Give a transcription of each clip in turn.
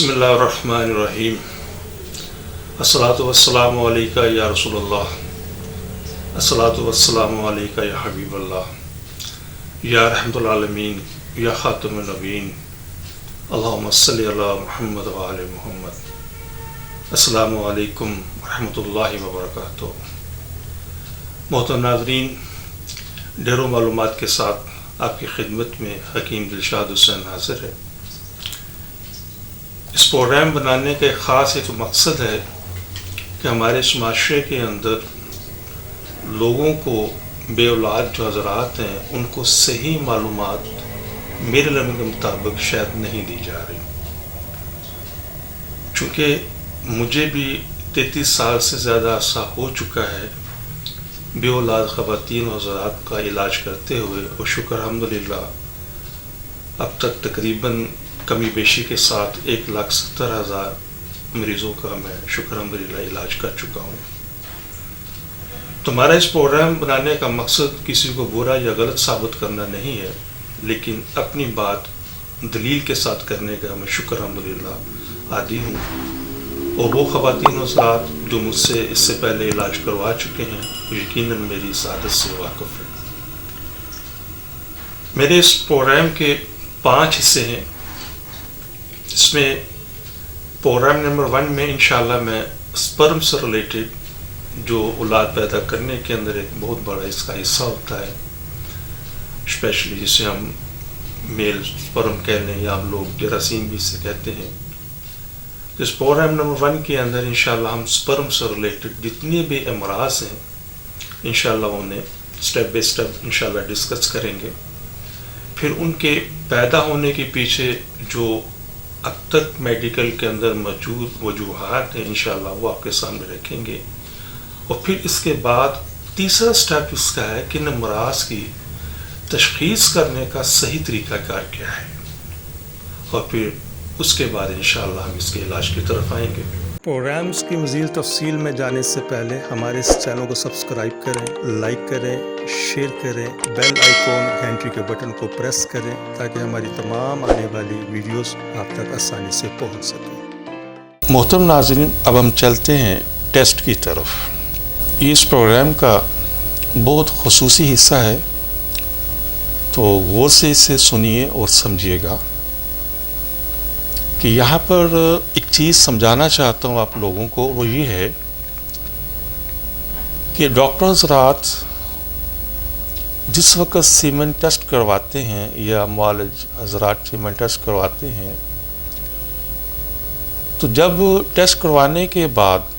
बिस्मिल्लाहिर्रहमानिर्रहीम। अस्सलातु वस्सलामु अलैका या रसूलल्लाह, अस्सलातु वस्सलामु अलैका या हबीबल्लाह, या रहमतुल आलमीन, या खातमुन नबीन, अल्लाहुम्मा सल्लि अला मुहम्मद व आले मुहम्मद। अस्सलामु अलैकुम रहमतुल्लाहि व बरकातुहू। मोहतरम नाज़रीन, ढेरों मालूमात के साथ आपकी खिदमत में हकीम दिलशाद हुसैन हाजिर है। इस प्रोग्राम बनाने का ख़ास एक मकसद है कि हमारे इस माशरे के अंदर लोगों को बे औलाद जो हज़रात हैं उनको सही मालूमात मेरे लम्हे के मुताबिक शायद नहीं दी जा रही। चूँकि मुझे भी 33 साल से ज़्यादा अरसा हो चुका है बे औलाद ख़वातीन और हज़रात का इलाज करते हुए, और शुक्र अल्हम्दुलिल्लाह अब तक तकरीबन कमी बेशी के साथ 1,70,000 मरीज़ों का मैं शुक्र अल्हम्दुलिल्लाह इलाज कर चुका हूँ। तो हमारा इस प्रोग्राम बनाने का मकसद किसी को बुरा या गलत साबित करना नहीं है, लेकिन अपनी बात दलील के साथ करने का मैं शुक्र अल्हम्दुलिल्लाह आदी हूँ। और वो ख़वातीन और हज़रात जो मुझसे इससे पहले इलाज करवा चुके हैं यकीनन मेरी इस आदत से वाक़िफ़ है। मेरे इस प्रोग्राम के 5 हिस्से हैं। इसमें प्रोग्राम नंबर 1 में इंशाल्लाह मैं स्पर्म से रिलेटेड जो औलाद पैदा करने के अंदर एक बहुत बड़ा इसका हिस्सा होता है, स्पेशली जिसे हम मेल स्पर्म कह लें या हम लोग जरासीम भी इसे कहते हैं। तो इस प्रोग्राम नंबर 1 के अंदर इंशाल्लाह हम स्पर्म से रिलेटेड जितने भी अमराज हैं इंशाल्लाह उन्हें स्टेप बाय स्टेप इंशाल्लाह डिस्कस करेंगे। फिर उनके पैदा होने के पीछे जो अब तक मेडिकल के अंदर मौजूद वजूहात हैं इंशाल्लाह वो आपके सामने रखेंगे। और फिर इसके बाद तीसरा स्टेप इसका है कि अमराज की तशख़ीस करने का सही तरीक़ाकार क्या है, और फिर उसके बाद इंशाल्लाह हम इसके इलाज की तरफ आएंगे। प्रोग्राम्स की मज़ीद तफसील में जाने से पहले हमारे इस चैनल को सब्सक्राइब करें, लाइक करें, शेयर करें, बेल आइकॉन घंटी के बटन को प्रेस करें ताकि हमारी तमाम आने वाली वीडियोस आप तक आसानी से पहुंच सकें। मोहतरम नाज़रीन, अब हम चलते हैं टेस्ट की तरफ। ये इस प्रोग्राम का बहुत ख़ुसूसी हिस्सा है, तो गौर से इसे सुनिए और समझिएगा कि यहाँ पर एक चीज़ समझाना चाहता हूँ आप लोगों को। वो ये है कि डॉक्टर हज़रात जिस वक्त सीमेन टेस्ट करवाते हैं या मुआलिज हज़रात सीमेन टेस्ट करवाते हैं, तो जब टेस्ट करवाने के बाद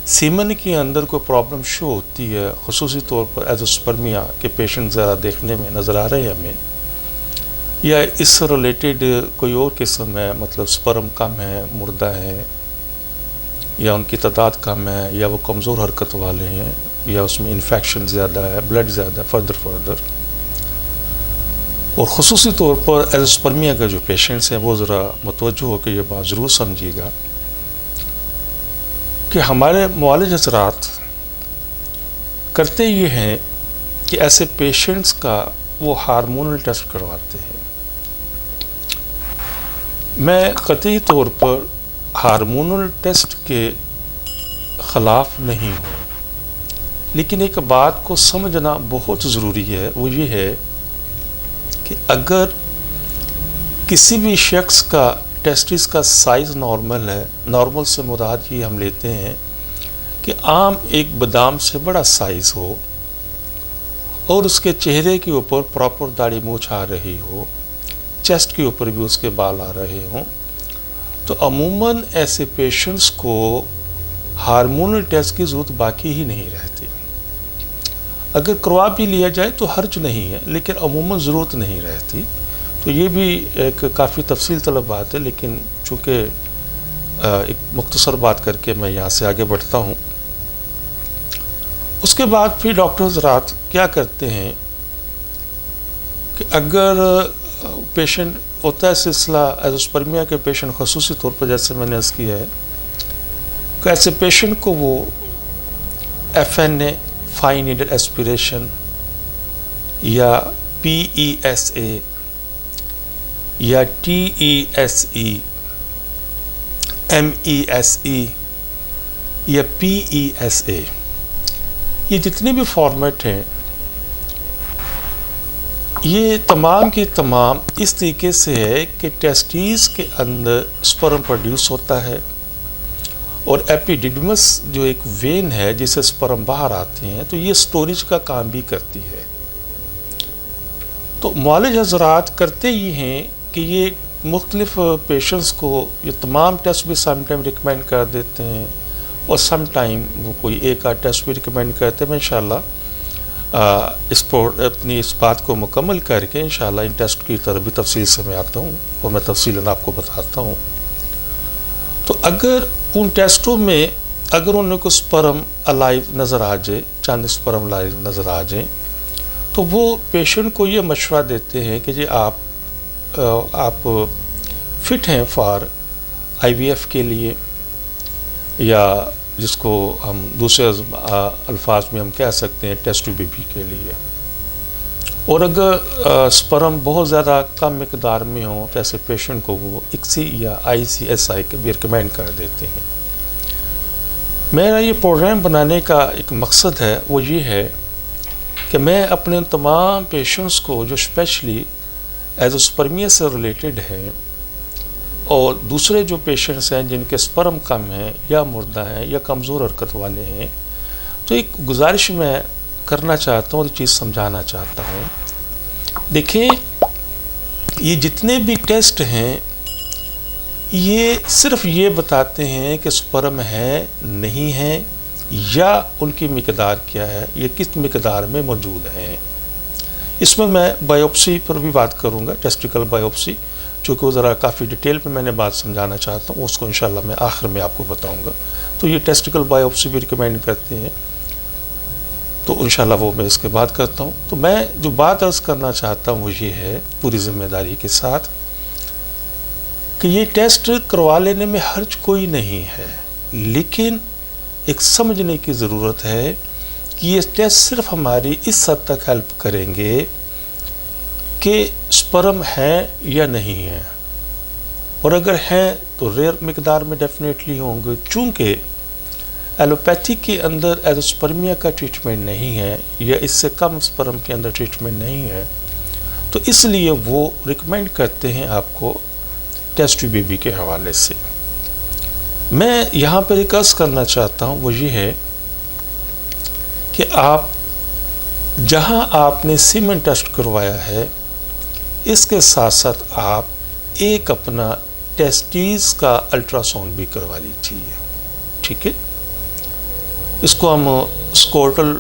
सीमेन के अंदर कोई प्रॉब्लम शो होती है, ख़ुसूसी तौर पर एज़ोस्पर्मिया के पेशेंट ज़्यादा देखने में नज़र आ रहे हैं हमें, या इससे रिलेटेड कोई और किस्म है, मतलब स्पर्म कम है, मुर्दा है, या उनकी तादाद कम है, या वो कमज़ोर हरकत वाले हैं, या उसमें इन्फेक्शन ज़्यादा है, ब्लड ज़्यादा फर्दर। और ख़ुसूसी तौर पर एज़ोस्पर्मिया के जो पेशेंट्स हैं वो ज़रा मुतवज्जो होकर ये बात ज़रूर समझिएगा कि हमारे मुआलिज हज़रात करते ये हैं कि ऐसे पेशेंट्स का वो हार्मोनल टेस्ट करवाते हैं। मैं कतई तौर पर हार्मोनल टेस्ट के ख़िलाफ़ नहीं हूँ, लेकिन एक बात को समझना बहुत ज़रूरी है। वो ये है कि अगर किसी भी शख्स का टेस्टिस का साइज़ नॉर्मल है, नॉर्मल से मुराद ये हम लेते हैं कि आम एक बादाम से बड़ा साइज़ हो और उसके चेहरे के ऊपर प्रॉपर दाढ़ी मूंछ आ रही हो, चेस्ट के ऊपर भी उसके बाल आ रहे हों, तो अमूमन ऐसे पेशेंट्स को हार्मोनल टेस्ट की ज़रूरत बाकी ही नहीं रहती। अगर करवा भी लिया जाए तो हर्ज नहीं है, लेकिन अमूमन ज़रूरत नहीं रहती। तो ये भी एक काफ़ी तफसील तलब बात है, लेकिन चूँकि एक मुख्तसर बात करके मैं यहाँ से आगे बढ़ता हूँ। उसके बाद फिर डॉक्टर हज़रात क्या करते हैं कि अगर पेशेंट होता है सिलसिला एज़ोस्पर्मिया के पेशेंट, ख़ुसूसी तौर पर जैसे मैंने अर्ज़ किया है कि ऐसे पेशेंट को वो FNA फाइन नीडल एस्पिरेशन या PESA या TESE MESE या PESA, ये जितने भी फॉर्मेट हैं ये तमाम की तमाम इस तरीके से है कि टेस्टिस के अंदर स्पर्म प्रोड्यूस होता है और एपिडिडमस जो एक वेन है जिससे स्पर्म बाहर आते हैं, तो ये स्टोरेज का काम भी करती है। तो मौलिज हजरात करते ही हैं कि ये मुख्तलिफ पेशेंट्स को ये तमाम टेस्ट भी समटाइम रिकमेंड कर देते हैं और समटाइम वो कोई एक आध टेस्ट भी रिकमेंड करते हैं। मैं इंशाल्लाह अपनी इस बात को मुकम्मल करके इंशाल्लाह इन टेस्ट की तरफ भी तफसील से मैं आता हूँ और मैं तफसीलन आपको बताता हूँ। तो अगर उन टेस्टों में अगर उनको स्पर्म अलाइव नज़र आ जाए, चंद स्पर्म अलाइव नज़र आ जाए, तो वो पेशेंट को ये मशवरा देते हैं कि जी आप फिट हैं फॉर IVF के लिए, या जिसको हम दूसरे अल्फाज में हम कह सकते हैं टेस्ट ट्यूब बेबी के लिए। और अगर स्पर्म बहुत ज़्यादा कम मकदार में हो तो ऐसे पेशेंट को वो ICSI या ICSI के भी रिकमेंड कर देते हैं। मेरा ये प्रोग्राम बनाने का एक मकसद है, वो ये है कि मैं अपने तमाम पेशेंट्स को जो स्पेशली एज़ोस्पर्मिया से रिलेटेड हैं और दूसरे जो पेशेंट्स हैं जिनके स्पर्म कम हैं या मुर्दा हैं या कमज़ोर हरकत वाले हैं, तो एक गुजारिश मैं करना चाहता हूँ, चीज़ समझाना चाहता हूँ। देखें, ये जितने भी टेस्ट हैं ये सिर्फ ये बताते हैं कि स्पर्म है नहीं है या उनकी मिकदार क्या है, ये किस मिकदार में मौजूद हैं। इसमें मैं बायोप्सी पर भी बात करूँगा, टेस्टिकल बायोप्सी, चूँकि वो ज़रा काफ़ी डिटेल में मैंने बात समझाना चाहता हूँ, उसको इंशाल्लाह मैं आखिर में आपको बताऊँगा। तो ये टेस्टिकल बायोप्सी भी रिकमेंड करते हैं, तो इंशाल्लाह वो मैं इसके बाद करता हूँ। तो मैं जो बात अर्ज़ करना चाहता हूँ वो ये है पूरी ज़िम्मेदारी के साथ कि ये टेस्ट करवा लेने में हर्ज कोई नहीं है, लेकिन एक समझने की ज़रूरत है कि ये टेस्ट सिर्फ हमारी इस हद तक हेल्प करेंगे कि स्पर्म है या नहीं है, और अगर हैं तो रेयर मिकदार में डेफिनेटली होंगे। चूँकि एलोपैथी के अंदर एज़ोस्पर्मिया का ट्रीटमेंट नहीं है या इससे कम स्पर्म के अंदर ट्रीटमेंट नहीं है, तो इसलिए वो रिकमेंड करते हैं आपको टेस्ट ट्यूब बेबी के हवाले से। मैं यहाँ पर एक अर्ज़ करना चाहता हूँ वो ये है कि आप जहाँ आपने सीमेन टेस्ट करवाया है, इसके साथ साथ आप एक अपना टेस्टिस का अल्ट्रासाउंड भी करवा लीजिए, ठीक है। इसको हम स्कोटल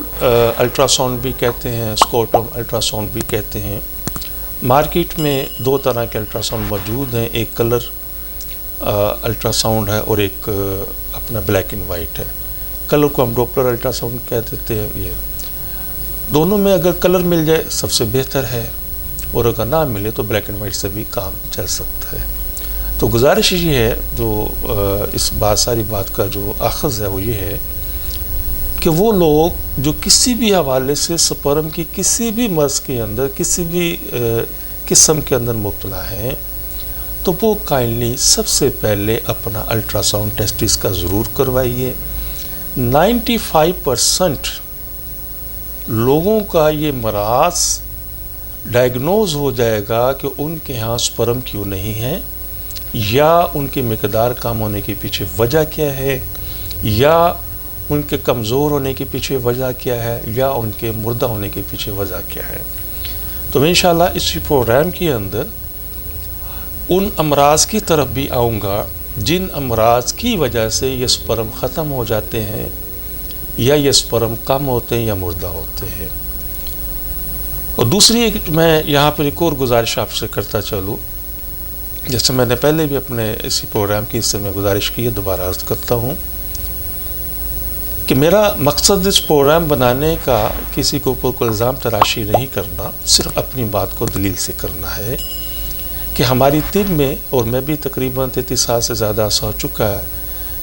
अल्ट्रासाउंड भी कहते हैं, स्कोटम अल्ट्रासाउंड भी कहते हैं। मार्केट में दो तरह के अल्ट्रासाउंड मौजूद हैं, एक कलर अल्ट्रासाउंड है और एक अपना ब्लैक एंड वाइट है। कलर को हम डॉपलर अल्ट्रासाउंड कह देते हैं। ये दोनों में अगर कलर मिल जाए सबसे बेहतर है, और अगर ना मिले तो ब्लैक एंड वाइट से भी काम चल सकता है। तो गुजारिश ये है, जो इस सारी बात का जो आखिज़ है वो ये है कि वो लोग जो किसी भी हवाले से स्पर्म की किसी भी मर्ज़ के अंदर किसी भी किस्म के अंदर मुब्तला हैं, तो वो काइंडली सबसे पहले अपना अल्ट्रासाउंड टेस्टिस का ज़रूर करवाइए। 95% लोगों का ये मराज डायग्नोज हो जाएगा कि उनके यहाँ स्पर्म क्यों नहीं है, या उनकी मिकदार कम होने के पीछे वजह क्या है, या उनके कमज़ोर होने के पीछे वजह क्या है, या उनके मुर्दा होने के पीछे वजह क्या है। तो मैं इंशाल्लाह इसी प्रोग्राम के अंदर उन अमराज की तरफ भी आऊँगा जिन अमराज की वजह से ये स्पर्म ख़त्म हो जाते हैं, या ये स्पर्म कम होते हैं या मुर्दा होते हैं। और दूसरी मैं यहाँ पर एक और गुजारिश आपसे करता चलूँ, जैसे मैंने पहले भी अपने इसी प्रोग्राम की हिस्से में गुजारिश की है, दोबारा अर्ज़ करता हूँ कि मेरा मकसद इस प्रोग्राम बनाने का किसी के ऊपर कोई इल्ज़ाम तराशी नहीं करना, सिर्फ अपनी बात को दलील से करना है कि हमारी टीम में, और मैं भी तकरीबन 33 साल से ज़्यादा अर्सा हो चुका है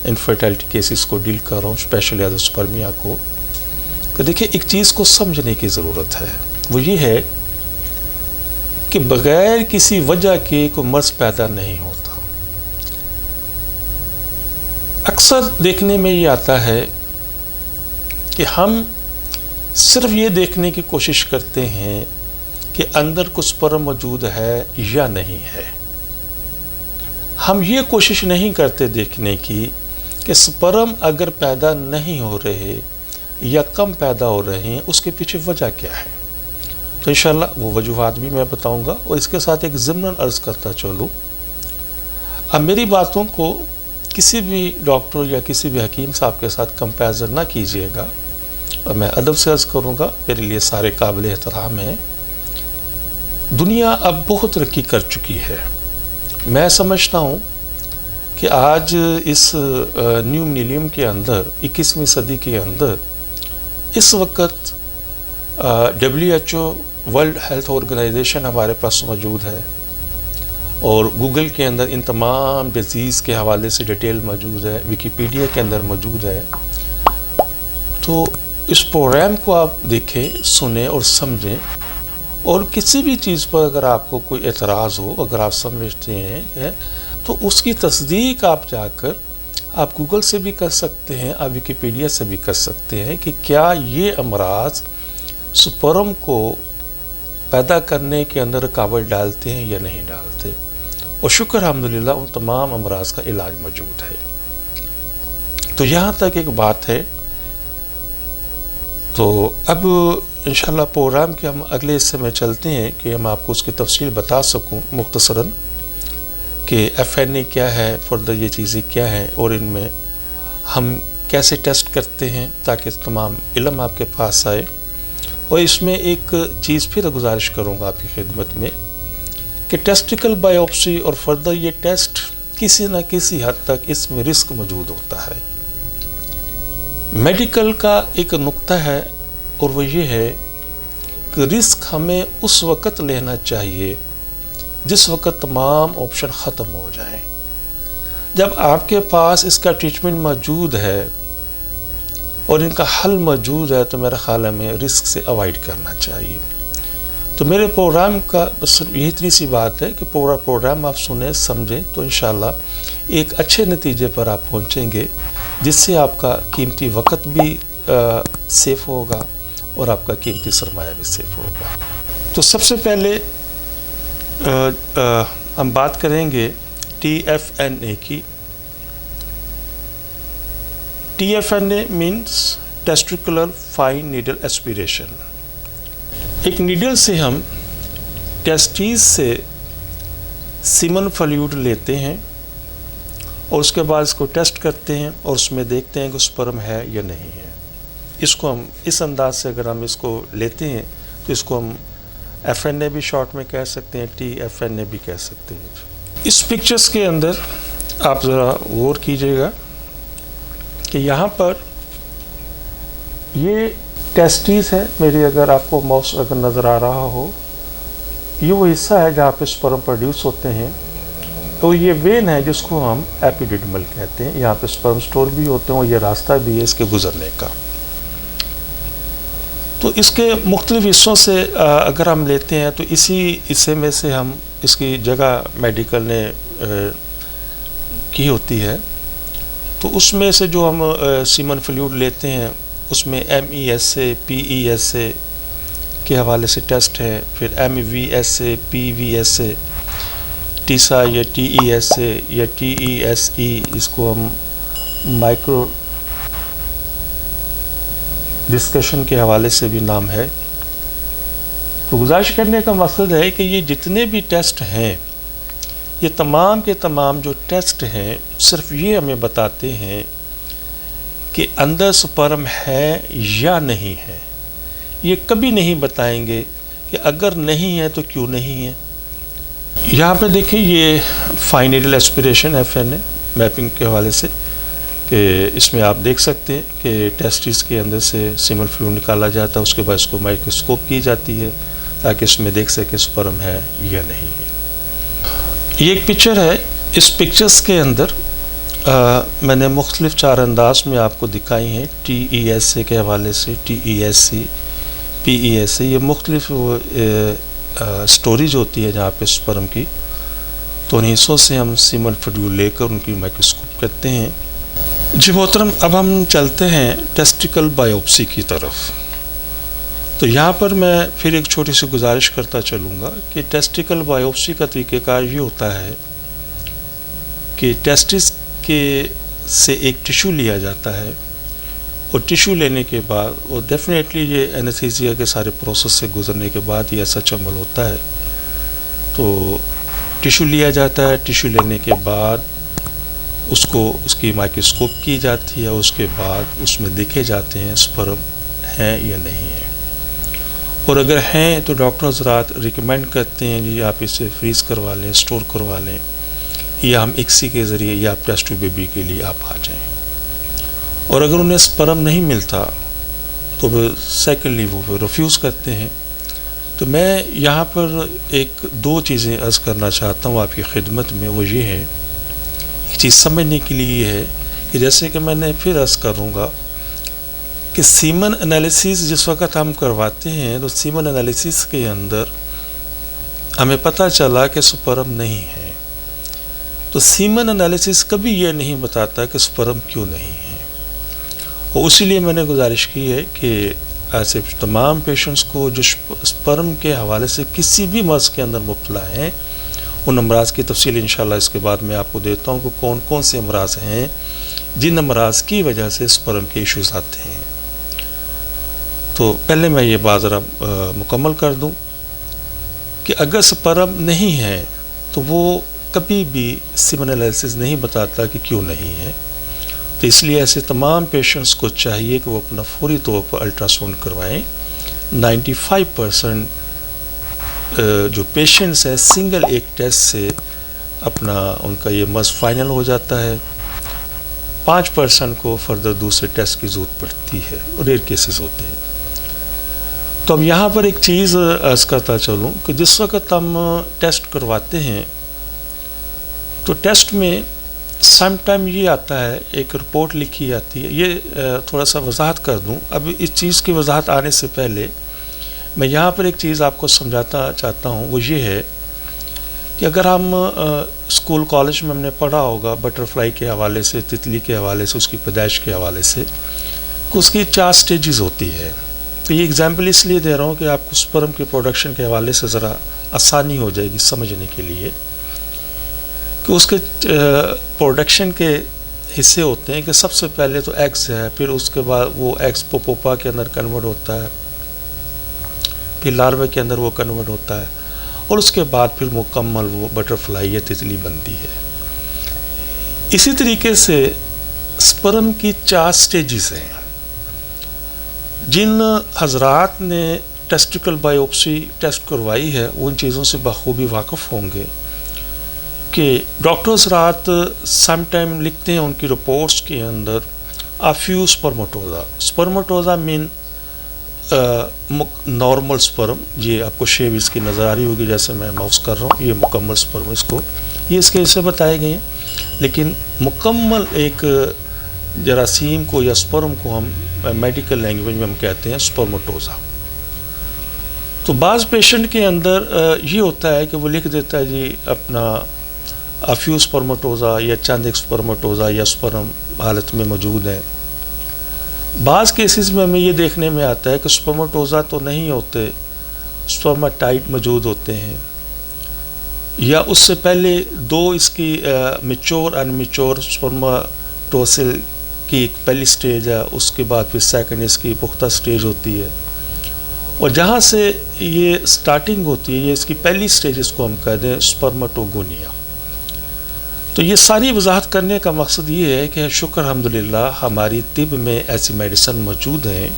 इनफर्टिलिटी केसेस को डील कर रहा हूँ, स्पेशली एज़ोस्पर्मिया को। तो देखिए, एक चीज़ को समझने की ज़रूरत है, वो ये है कि बग़ैर किसी वजह के कोई मर्ज़ पैदा नहीं होता। अक्सर देखने में ये आता है कि हम सिर्फ ये देखने की कोशिश करते हैं कि अंदर कुछ स्पर्म मौजूद है या नहीं है। हम ये कोशिश नहीं करते देखने की कि स्पर्म अगर पैदा नहीं हो रहे या कम पैदा हो रहे हैं उसके पीछे वजह क्या है। तो इंशाल्लाह वो वजूहात भी मैं बताऊंगा और इसके साथ एक ज़िम्नन अर्ज़ करता चलूँ। अब मेरी बातों को किसी भी डॉक्टर या किसी भी हकीम साहब के साथ कंपेरिजन ना कीजिएगा और मैं अदब से अर्ज़ करूँगा, मेरे लिए सारे काबिल एहतराम हैं। दुनिया अब बहुत तरक्की कर चुकी है। मैं समझता हूँ कि आज इस न्यू मिलेनियम के अंदर 21वीं सदी के अंदर इस वक्त WHO वर्ल्ड हेल्थ ऑर्गेनाइजेशन हमारे पास मौजूद है और गूगल के अंदर इन तमाम डिजीज़ के हवाले से डिटेल मौजूद है, विकिपीडिया के अंदर मौजूद है। तो इस प्रोग्राम को आप देखें, सुने और समझें और किसी भी चीज़ पर अगर आपको कोई एतराज़ हो, अगर आप समझते हैं तो उसकी तस्दीक आप जाकर आप गूगल से भी कर सकते हैं, आप विकिपीडिया से भी कर सकते हैं कि क्या ये अमराज स्पर्म को पैदा करने के अंदर रुकावट डालते हैं या नहीं डालते। और शुक्र अल्हम्दुलिल्लाह उन तमाम अमराज का इलाज मौजूद है। तो यहाँ तक एक बात है। तो अब इंशाल्लाह प्रोग्राम के हम अगले हिस्से में चलते हैं कि हम आपको उसकी तफसील बता सकूं मुख्तसरन कि FNA क्या है, फर्दर ये चीज़ें क्या हैं और इनमें हम कैसे टेस्ट करते हैं ताकि तमाम इल्म आपके पास आए। और इसमें एक चीज़ फिर गुजारिश करूँगा आपकी खिदमत में कि टेस्टिकल बायोप्सी और फर्दर ये टेस्ट किसी न किसी हद तक इसमें रिस्क मौजूद होता है। मेडिकल का एक नुक्ता है और वो ये है कि रिस्क हमें उस वक़्त लेना चाहिए जिस वक़्त तमाम ऑप्शन ख़त्म हो जाएं। जब आपके पास इसका ट्रीटमेंट मौजूद है और इनका हल मौजूद है तो मेरा ख़्याल में रिस्क से अवॉइड करना चाहिए। तो मेरे प्रोग्राम का बस यही इतनी सी बात है कि पूरा प्रोग्राम आप सुने समझें तो इंशाल्लाह एक अच्छे नतीजे पर आप पहुँचेंगे जिससे आपका कीमती वक़्त भी सेफ़ होगा और आपका कीमती सरमाया भी सेफ़ होगा। तो सबसे पहले हम बात करेंगे TFNA की। TFNA means testicular fine needle aspiration. एक नीडल से हम टेस्टिस से सीमन फ्लूइड लेते हैं और उसके बाद इसको टेस्ट करते हैं और उसमें देखते हैं कि स्पर्म है या नहीं है। इसको हम इस अंदाज से अगर हम इसको लेते हैं तो इसको हम FNA भी शॉर्ट में कह सकते हैं, TFNA भी कह सकते हैं। इस पिक्चर्स के अंदर आप ज़रा गौर कीजिएगा कि यहाँ पर ये टेस्टिस है मेरी, अगर आपको माउस अगर नज़र आ रहा हो, ये वो हिस्सा है जहाँ पे स्पर्म प्रोड्यूस होते हैं। तो ये वेन है जिसको हम एपिडिडमल कहते हैं, यहाँ पे स्पर्म स्टोर भी होते हैं और ये रास्ता भी है इसके गुजरने का। तो इसके मुख्तलिफ हिस्सों से अगर हम लेते हैं तो इसी हिस्से में से हम इसकी जगह मेडिकल ने की होती है। तो उसमें से जो हम सीमन फ्लूइड लेते हैं उसमें MESA, PESA के हवाले से टेस्ट है, फिर MVSA, PVSA, TISA या TESA या TESE, इसको हम माइक्रो डिस्कशन के हवाले से भी नाम है। तो गुजारिश करने का मकसद है कि ये जितने भी टेस्ट हैं, ये तमाम के तमाम जो टेस्ट हैं सिर्फ ये हमें बताते हैं कि अंदर स्पर्म है या नहीं है। ये कभी नहीं बताएंगे कि अगर नहीं है तो क्यों नहीं है। यहाँ पे देखिए ये fine needle aspiration FNA mapping के हवाले से कि इसमें आप देख सकते हैं कि टेस्टिस के अंदर से सीमन फ्लूइड निकाला जाता है, उसके बाद इसको माइक्रोस्कोप की जाती है ताकि इसमें देख सके स्पर्म है या नहीं है। ये एक पिक्चर है। इस पिक्चर्स के अंदर मैंने मुख्तलिफ 4 अंदाज में आपको दिखाई हैं। TESA के हवाले से, TESC, PESA, ये मुख्तलिफ स्टोरेज होती है जहाँ पे स्पर्म की। तो उन हिस्सों से हम सीमन फ्लूइड लेकर उनकी माइक्रोस्कोप करते हैं। जी मोहतरम, अब हम चलते हैं टेस्टिकल बायोप्सी की तरफ। तो यहाँ पर मैं फिर एक छोटी सी गुजारिश करता चलूँगा कि टेस्टिकल बायोप्सी का तरीक़ेकार ये होता है कि टेस्टिस के से एक टिश्यू लिया जाता है और टिश्यू लेने के बाद वो डेफिनेटली ये एनेस्थीसिया के सारे प्रोसेस से गुजरने के बाद ये सच अमल होता है। तो टिश्यू लिया जाता है, टिश्यू लेने के बाद उसको उसकी माइक्रोस्कोप की जाती है, उसके बाद उसमें देखे जाते हैं स्पर्म हैं या नहीं है, और अगर हैं तो डॉक्टर हज़रात रिकमेंड करते हैं जी आप इसे फ्रीज़ करवा लें, स्टोर करवा लें, या हम इक्सी के ज़रिए या आप टेस्ट ट्यूब बेबी के लिए आप आ जाएं। और अगर उन्हें स्पर्म नहीं मिलता तो वो सेकेंडली वो रिफ्यूज़ करते हैं। तो मैं यहाँ पर एक दो चीज़ें अर्ज़ करना चाहता हूँ आपकी खिदमत में। वो ये है, एक चीज़ समझने के लिए ये है कि जैसे कि मैंने फिर अर्ज़ करूँगा कि सीमन एनालिसिस जिस वक़्त हम करवाते हैं तो सीमन एनालिसिस के अंदर हमें पता चला कि स्पर्म नहीं है, तो सीमन एनालिसिस कभी ये नहीं बताता कि स्पर्म क्यों नहीं है। और इसीलिए मैंने गुजारिश की है कि ऐसे तमाम पेशेंट्स को जो स्पर्म के हवाले से किसी भी मर्ज़ के अंदर मुब्तला हैं, उन अमराज़ की तफसील इंशाल्लाह इसके बाद मैं आपको देता हूँ कि कौन कौन से अमराज़ हैं जिन अमराज़ की वजह से स्पर्म के इश्यूज़ आते हैं। तो पहले मैं ये बात ज़रा मुकम्मल कर दूँ कि अगर स्पर्म नहीं है तो वो कभी भी सीमन एनालिसिस नहीं बताता कि क्यों नहीं है। तो इसलिए ऐसे तमाम पेशेंट्स को चाहिए कि वो अपना फौरी तौर पर अल्ट्रासाउंड करवाएं। 95% जो पेशेंट्स हैं सिंगल एक टेस्ट से अपना उनका ये मर्ज़ फाइनल हो जाता है। 5% को फर्दर दूसरे टेस्ट की ज़रूरत पड़ती है और रेयर केसेस होते हैं। तो अब यहाँ पर एक चीज़ अर्ज़ करता चलूँ कि जिस वक्त हम टेस्ट करवाते हैं तो टेस्ट में सम टाइम ये आता है, एक रिपोर्ट लिखी जाती है। ये थोड़ा सा वजाहत कर दूँ। अब इस चीज़ की वजाहत आने से पहले मैं यहाँ पर एक चीज़ आपको समझाता चाहता हूँ। वो ये है कि अगर हम स्कूल कॉलेज में हमने पढ़ा होगा बटरफ्लाई के हवाले से, तितली के हवाले से, उसकी पैदाइश के हवाले से, कि उसकी 4 स्टेजेस होती है। तो ये एग्जाम्पल इसलिए दे रहा हूँ कि आपको स्पर्म के प्रोडक्शन के हवाले से ज़रा आसानी हो जाएगी समझने के लिए कि उसके प्रोडक्शन के हिस्से होते हैं कि सबसे पहले तो एग्स है, फिर उसके बाद वो एग्स पोपा के अंदर कन्वर्ट होता है, फिर लार्वे के अंदर वो कन्वर्ट होता है, और उसके बाद फिर मुकम्मल वो बटरफ्लाई या तितली बनती है। इसी तरीके से स्पर्म की 4 स्टेजेस हैं। जिन हजरात ने टेस्टिकल बायोप्सी टेस्ट करवाई है उन चीज़ों से बखूबी वाकिफ़ होंगे कि डॉक्टर्स रात सम टाइम लिखते हैं उनकी रिपोर्ट्स के अंदर a few spermatozoa mean normal sperm. ये आपको शेप इसकी नज़र आ रही होगी जैसे मैं माउस कर रहा हूँ, ये मुकम्मल स्पर्म, इसको ये इसके हिस्से बताए गए हैं। लेकिन मुकम्मल एक जरासीम को या स्पर्म को हम मेडिकल लैंग्वेज में हम कहते हैं स्पर्मेटोज़ा। तो बाज़ पेशेंट के अंदर ये होता है कि वो लिख देता है जी अपना अफ्यू स्पर्मेटोज़ा या चंद एक स्पर्मेटोज़ा या स्पर्म हालत में मौजूद है। बाज़ केसेस में हमें ये देखने में आता है कि स्पर्मेटोज़ा तो नहीं होते, स्पर्मेटाइट मौजूद होते हैं, या उससे पहले 2 इसकी मैच्योर अनमैच्योर स्पर्मेटोसिल की एक पहली स्टेज है, उसके बाद फिर सेकंड इसकी पुख्ता स्टेज होती है, और जहाँ से ये स्टार्टिंग होती है ये इसकी पहली स्टेज, इसको हम कहते हैं स्पर्मेटोगोनिया। तो ये सारी वजाहत करने का मकसद ये है कि शुक्र अल्हम्दुलिल्लाह हमारी तिब में ऐसी मेडिसिन मौजूद हैं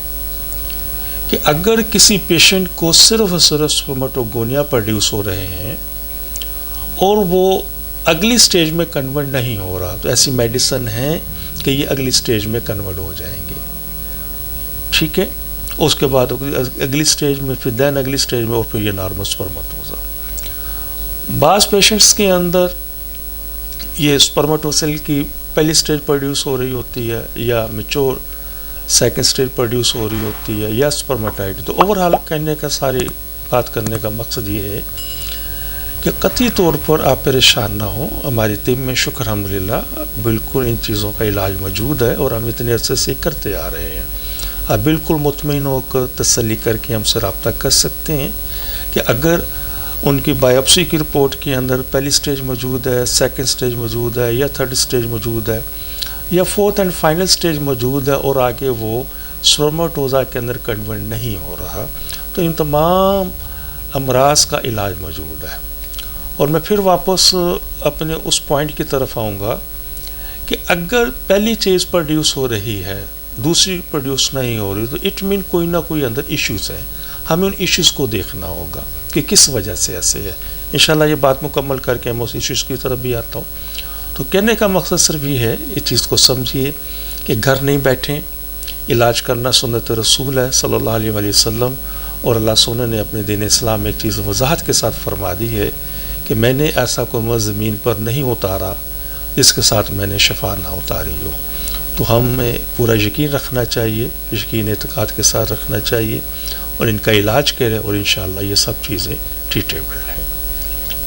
कि अगर किसी पेशेंट को सिर्फ और सिर्फ स्पर्मेटोगोनिया प्रोड्यूस हो रहे हैं और वो अगली स्टेज में कन्वर्ट नहीं हो रहा, तो ऐसी मेडिसिन है कि ये अगली स्टेज में कन्वर्ट हो जाएंगे। ठीक है, उसके बाद अगली स्टेज में, फिर दैन अगली स्टेज में, और फिर ये नॉर्मल स्पर्मेटोज़ा। बाज़ पेशेंट्स के अंदर ये स्पर्मेटोसेल की पहली स्टेज प्रोड्यूस हो रही होती है, या मैच्योर सेकंड स्टेज प्रोड्यूस हो रही होती है, या स्पर्मेटाइट। तो ओवरऑल कहने का सारी बात करने का मकसद ये है कि कतई तौर पर आप परेशान ना हो, हमारी टीम में शुक्र अल्हम्दुलिल्लाह बिल्कुल इन चीज़ों का इलाज मौजूद है और हम इतने अरसे से करते आ रहे हैं। आप बिल्कुल मुतमईन होकर तसल्ली करके हमसे रब्ता कर सकते हैं कि अगर उनकी बायोप्सी की रिपोर्ट के अंदर पहली स्टेज मौजूद है, सेकंड स्टेज मौजूद है या थर्ड स्टेज मौजूद है या फोर्थ एंड फाइनल स्टेज मौजूद है और आगे वो स्पर्मेटोज़ा के अंदर कन्वर्ट नहीं हो रहा, तो इन तमाम अमराज का इलाज मौजूद है। और मैं फिर वापस अपने उस पॉइंट की तरफ आऊँगा कि अगर पहली चीज़ प्रोड्यूस हो रही है, दूसरी प्रोड्यूस नहीं हो रही, तो इट मीन कोई ना कोई अंदर इश्यूज़ हैं। हमें उन इश्यूज़ को देखना होगा कि किस वजह से ऐसे है। इंशाल्लाह ये बात मुकम्मल करके मैं उस इश्यूज़ की तरफ भी आता हूँ। तो कहने का मकसद सिर्फ ये है, इस चीज़ को समझिए कि घर नहीं बैठें, इलाज करना सुन्नत रसूल है सल्लल्लाहु अलैहि वसल्लम, और अल्लाह सुन्नत ने अपने दीन इस्लाम में एक चीज़ वजाहत के साथ फरमा दी है कि मैंने ऐसा कोई मर्ज़ ज़मीन पर नहीं उतारा जिसके साथ मैंने शफा ना उतारी हो। तो हमें पूरा यकीन रखना चाहिए, यकीन एतक़ाद के साथ रखना चाहिए और इनका इलाज करें और इंशाअल्लाह ये सब चीज़ें ट्रीटेबल हैं।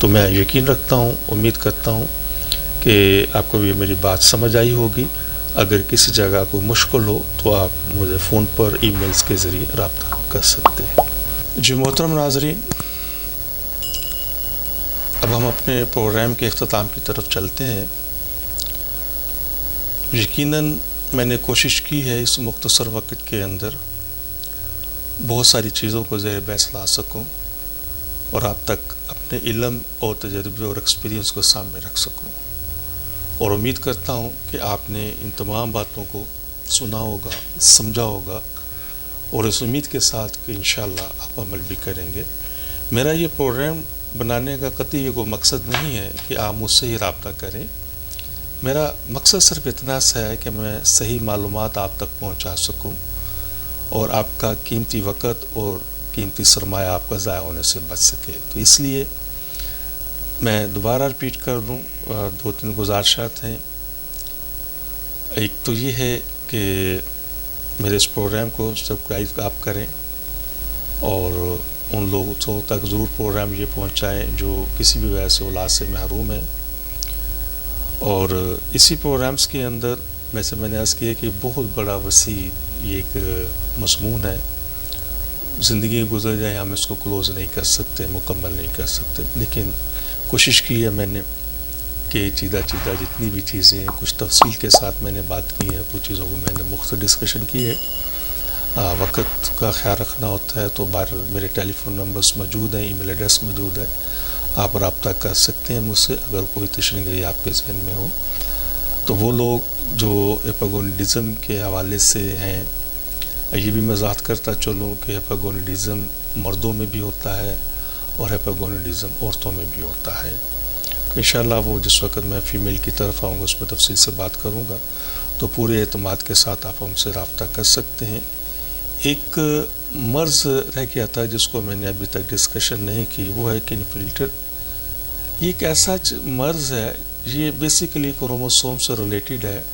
तो मैं यकीन रखता हूँ, उम्मीद करता हूँ कि आपको भी मेरी बात समझ आई होगी। अगर किसी जगह कोई मुश्किल हो तो आप मुझे फ़ोन पर ईमेल्स के ज़रिए रब्ता कर सकते हैं। जी मोहतरम नाज़रीन, अब हम अपने प्रोग्राम के अख्ताम की तरफ चलते हैं। यकीनन मैंने कोशिश की है इस मुख्तसर वक्त के अंदर बहुत सारी चीज़ों को ज़ेर बहस ला सकूँ और आप तक अपने इल्म और तजर्बे और एक्सपीरियंस को सामने रख सकूँ, और उम्मीद करता हूँ कि आपने इन तमाम बातों को सुना होगा, समझा होगा, और इस उम्मीद के साथ कि इंशाअल्लाह आप अमल भी करेंगे। मेरा ये प्रोग्राम बनाने का कतई ये कोई मकसद नहीं है कि आप मुझसे ही रब्ता करें। मेरा मकसद सिर्फ इतना सा है कि मैं सही मालूमात आप तक पहुंचा सकूं और आपका कीमती वक़्त और कीमती सरमाया आपका ज़ाया होने से बच सके। तो इसलिए मैं दोबारा रिपीट कर दूं, दो तीन गुजारिशात हैं। एक तो ये है कि मेरे इस प्रोग्राम को सब्सक्राइब आप करें और उन लोगों तक ज़रूर प्रोग्राम ये पहुंचाएं जो किसी भी वजह से औलाद से महरूम है। और इसी प्रोग्राम्स के अंदर वैसे मैंने अर्ज़ किया कि बहुत बड़ा वसी ये एक मज़मून है, ज़िंदगी गुजर जाए हम इसको क्लोज़ नहीं कर सकते, मुकम्मल नहीं कर सकते, लेकिन कोशिश की है मैंने कि चीज़ा जितनी भी चीज़ें हैं कुछ तफसील के साथ मैंने बात की है, कुछ चीज़ों को मैंने मुख्तलिफ डिस्कशन की है। वक़्त का ख्याल रखना होता है, तो बाहर मेरे टेलीफोन नंबर्स मौजूद हैं, ईमेल एड्रेस मौजूद है, आप रब्ता कर सकते हैं मुझसे अगर कोई तशरीह आपके जहन में हो। तो वो लोग जो एपागोनिडिज़म के हवाले से हैं, ये भी मैं वज़ाहत करता चलूँ कि एपागोनिडिज़म मर्दों में भी होता है और एपागोनिडिज़म औरतों में भी होता है। तो इंशाअल्लाह वो जिस वक़्त मैं फ़ीमेल की तरफ आऊँगा उसमें तफसील से बात करूँगा, तो पूरे एतमाद के साथ आप हमसे रब्ता कर सकते हैं। एक मर्ज़ रह गया था जिसको मैंने अभी तक डिस्कशन नहीं की, वो है किनफिल्टर। ये एक ऐसा मर्ज़ है, ये बेसिकली क्रोमोसोम से रिलेटेड है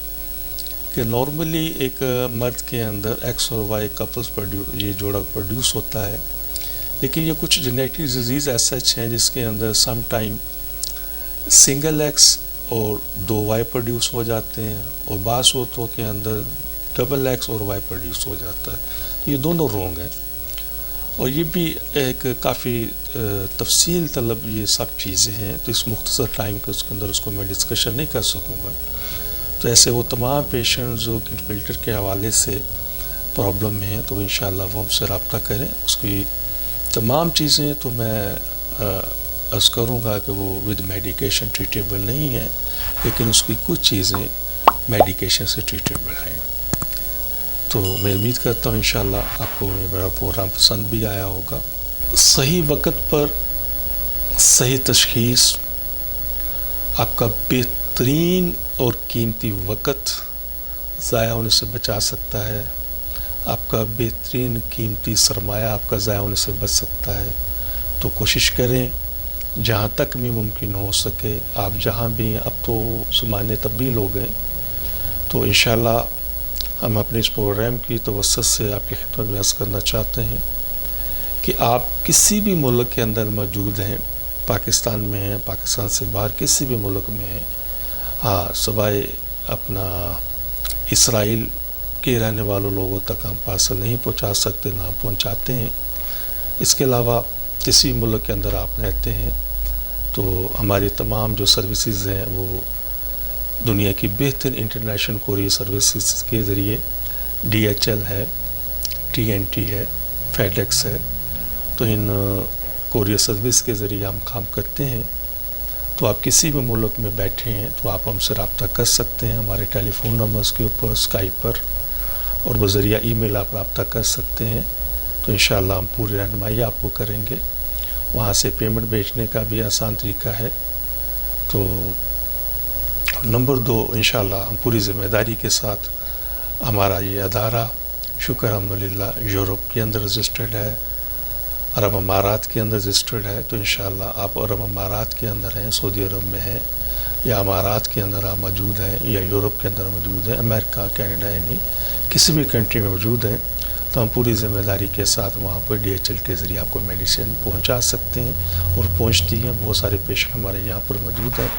कि नॉर्मली एक मर्द के अंदर एक्स और वाई कपल्स ये जोड़ा प्रोड्यूस होता है, लेकिन ये कुछ जेनेटिक डिजीज़ ऐसा हैं जिसके अंदर सम टाइम सिंगल एक्स और दो वाई प्रोड्यूस हो जाते हैं और बास होतों के अंदर डबल एक्स और वाई प्रोड्यूस हो जाता है। तो ये दोनों रोंग है और ये भी एक काफ़ी तफसील तलब ये सब चीज़ें हैं, तो इस मुख्तसर टाइम के उसके अंदर उसको मैं डिस्कशन नहीं कर सकूँगा। तो ऐसे वो तमाम पेशेंट जो किनफिल्टर के हवाले से प्रॉब्लम में हैं, तो इंशाअल्लाह वो हमसे रब्ता करें। उसकी तमाम चीज़ें तो मैं अर्ज़ करूँगा कि वो विद मेडिकेशन ट्रीटेबल नहीं है, लेकिन उसकी कुछ चीज़ें मेडिकेशन से ट्रीटेबल हैं। तो मैं उम्मीद करता हूँ इंशाअल्लाह आपको मेरा प्रोग्राम पसंद भी आया होगा। सही वक़्त पर सही तशख़ीस आपका बेहतरीन और कीमती वक़्त ज़ाया होने से बचा सकता है, आपका बेहतरीन कीमती सरमाया आपका ज़ाया होने से बच सकता है। तो कोशिश करें जहाँ तक भी मुमकिन हो सके, आप जहाँ भी, अब तो ज़माने तब्दील हो गए, तो इंशाअल्लाह हम अपने इस प्रोग्राम की तवस्सुत से आपकी खिदमत में अर्ज़ करना चाहते हैं कि आप किसी भी मुल्क के अंदर मौजूद हैं, पाकिस्तान में हैं, पाकिस्तान से बाहर किसी भी मुल्क में हैं, हाँ सिवाय अपना इसराइल के रहने वालों लोगों तक हम पार्सल नहीं पहुंचा सकते, ना पहुंचाते हैं। इसके अलावा किसी मुल्क के अंदर आप रहते हैं तो हमारी तमाम जो सर्विसेज हैं वो दुनिया की बेहतर इंटरनेशनल कोरियर सर्विसेज के ज़रिए DHL है, TNT है, FedEx है, तो इन कोरियर सर्विस के ज़रिए हम काम करते हैं। तो आप किसी भी मुल्क में बैठे हैं तो आप हमसे रब्ता कर सकते हैं हमारे टेलीफोन नंबर्स के ऊपर, स्काइप पर, और बज़रिया ईमेल आप रब्ता कर सकते हैं। तो इंशाअल्लाह हम पूरी रहनुमाई आपको करेंगे। वहाँ से पेमेंट भेजने का भी आसान तरीका है। तो नंबर 2, इंशाअल्लाह हम पूरी ज़िम्मेदारी के साथ, हमारा ये अदारा शुक्र अल्हम्दुलिल्लाह यूरोप के अंदर रजिस्टर्ड है, अरब अमारात के अंदर रजिस्टर्ड है। तो इंशाअल्लाह आप अरब अमारात के अंदर हैं, सऊदी अरब में हैं, या अमारात के अंदर आप मौजूद हैं, या यूरोप के अंदर मौजूद हैं, अमेरिका, कनाडा, यानी किसी भी कंट्री में मौजूद हैं, तो हम पूरी ज़िम्मेदारी के साथ वहाँ पर DHL के ज़रिए आपको मेडिसिन पहुँचा सकते हैं, और पहुँचती हैं। बहुत सारे पेशेंट हमारे यहाँ पर मौजूद हैं।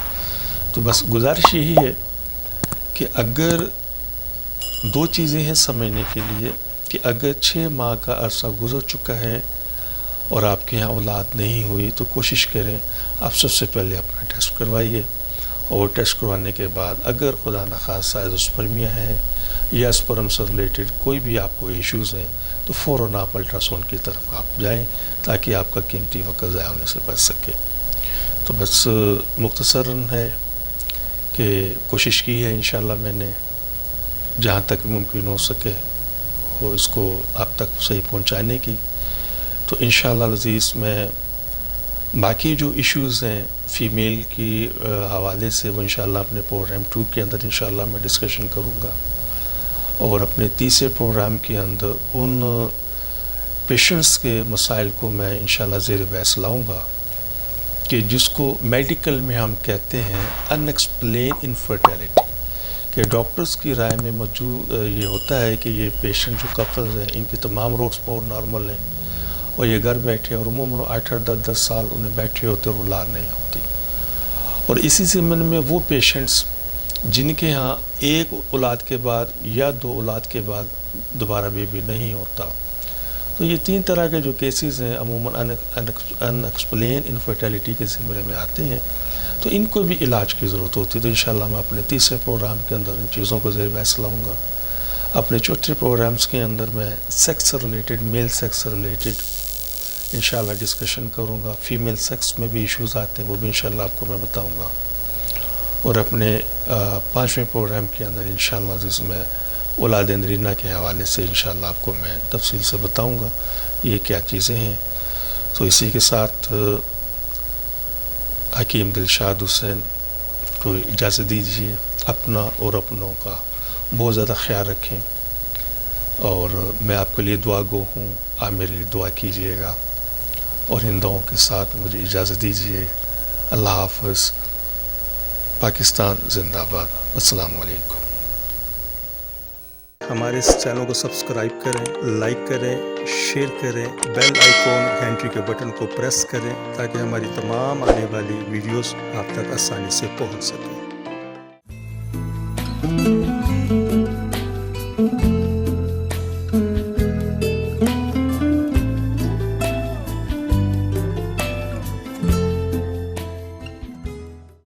तो बस गुजारिश यही है कि अगर 2 चीज़ें हैं समझने के लिए, कि अगर 6 माह का अरसा गुजर चुका है और आपके यहाँ औलाद नहीं हुई, तो कोशिश करें आप सबसे पहले अपना टेस्ट करवाइए, और टेस्ट करवाने के बाद अगर खुदा न खास्ता एज़ोस्पर्मिया है या स्पर्म से रिलेटेड कोई भी आपको इश्यूज़ हैं, तो फ़ौरन आप अल्ट्रासाउंड की तरफ आप जाएं, ताकि आपका कीमती वक्त ज़ाया होने से बच सके। तो बस मुख्तसरन है कि कोशिश की है इंशाअल्लाह मैंने जहाँ तक मुमकिन हो सके वो इसको आप तक सही पहुँचाने की। तो इंशाअल्लाह अज़ीज़ मैं बाकी जो इश्यूज़ हैं फ़ीमेल की हवाले से, वो इंशाअल्लाह अपने प्रोग्राम 2 के अंदर इंशाअल्लाह मैं डिस्कशन करूँगा, और अपने तीसरे प्रोग्राम के अंदर उन पेशेंट्स के मसाइल को मैं इंशाअल्लाह ज़ेर बहस लाऊँगा कि जिसको मेडिकल में हम कहते हैं अनएक्सप्लेन इनफर्टिलिटी, कि डॉक्टर्स की राय में मौजूद ये होता है कि ये पेशेंट जो कपल्स हैं इनकी तमाम रिपोर्ट नॉर्मल हैं, और ये घर बैठे और उम्र 8-10 साल उन्हें बैठे होते और औलाद नहीं होती। और इसी ज़मीन में वो पेशेंट्स जिनके यहाँ एक औलाद के बाद या 2 औलाद के बाद दोबारा बेबी नहीं होता, तो ये 3 तरह के जो केसेस हैं अमूमन अनएक्सप्लेन इनफर्टिलिटी के ज़िम्मे में आते हैं, तो इनको भी इलाज की ज़रूरत होती है। तो इंशाअल्लाह मैं अपने तीसरे प्रोग्राम के अंदर इन चीज़ों को ज़ेर बहस लाऊँगा। अपने चौथे प्रोग्राम्स के अंदर मैं सेक्स से रिलेटेड, मेल सेक्स से रिलेटेड इंशाअल्लाह डिस्कशन करूँगा। फ़ीमेल सेक्स में भी इश्यूज़ आते हैं, वो भी इंशाअल्लाह आपको मैं बताऊँगा। और अपने 5वें प्रोग्राम के अंदर इंशाअल्लाह जिसमें औलाद नरीना के हवाले से इंशाअल्लाह आपको मैं तफसील से बताऊँगा ये क्या चीज़ें हैं। तो इसी के साथ हकीम दिलशाद हुसैन को इजाज़त दीजिए। अपना और अपनों का बहुत ज़्यादा ख्याल रखें, और मैं आपके लिए दुआ गो हूँ, आप मेरे लिए दुआ कीजिएगा। और इन दुआओं के साथ मुझे इजाज़त दीजिए। अल्लाह हाफ़िज़। पाकिस्तान जिंदाबाद। अस्सलामु अलैकुम। हमारे इस चैनल को सब्सक्राइब करें, लाइक करें, शेयर करें, बेल आइकॉन घंटी के बटन को प्रेस करें, ताकि हमारी तमाम आने वाली वीडियोस आप तक आसानी से पहुंच सकें।